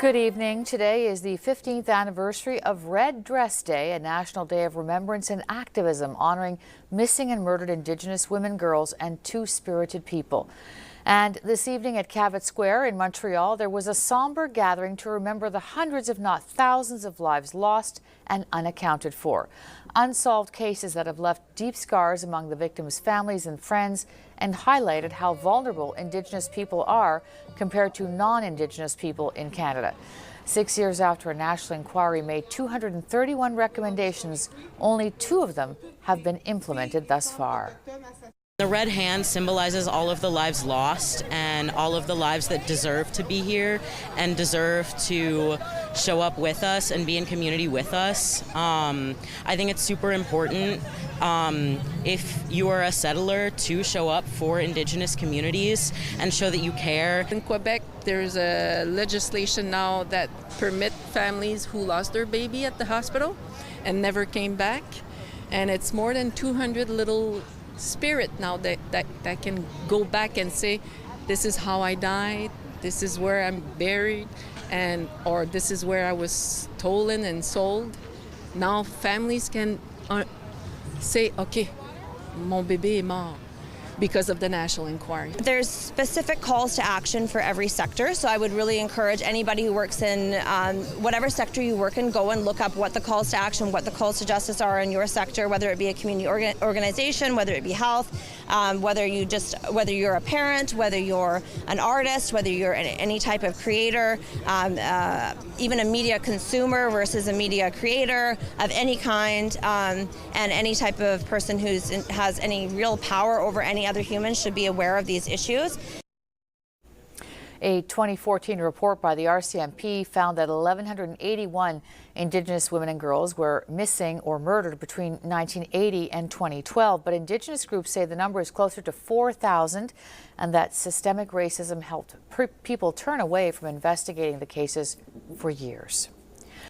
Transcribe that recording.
Good evening. Today is the 15th anniversary of Red Dress Day, a national day of remembrance and activism honoring missing and murdered Indigenous women, girls, and two-spirited people. And this evening at Cabot Square in Montreal, there was a somber gathering to remember the hundreds, if not thousands, of lives lost and unaccounted for. Unsolved cases that have left deep scars among the victims' families and friends, and highlighted how vulnerable Indigenous people are compared to non-Indigenous people in Canada. 6 years after a national inquiry made 231 recommendations, only 2 of them have been implemented thus far. The red hand symbolizes all of the lives lost and all of the lives that deserve to be here and deserve to show up with us and be in community with us. I think it's super important if you are a settler to show up for Indigenous communities and show that you care. In Quebec, there's a legislation now that permit families who lost their baby at the hospital and never came back. And it's more than 200 little spirit now that can go back and say, this is how I died, this is where I'm buried, or this is where I was stolen and sold. Now families can say, okay, mon bébé est mort, because of the national inquiry. There's specific calls to action for every sector, so I would really encourage anybody who works in whatever sector you work in, go and look up what the calls to action, what the calls to justice are in your sector, whether it be a community organization, whether it be health, whether you're a parent, whether you're an artist, whether you're any type of creator, even a media consumer versus a media creator of any kind, and any type of person who has any real power over any other humans should be aware of these issues. A 2014 report by the RCMP found that 1,181 Indigenous women and girls were missing or murdered between 1980 and 2012. But Indigenous groups say the number is closer to 4,000 and that systemic racism helped people turn away from investigating the cases for years.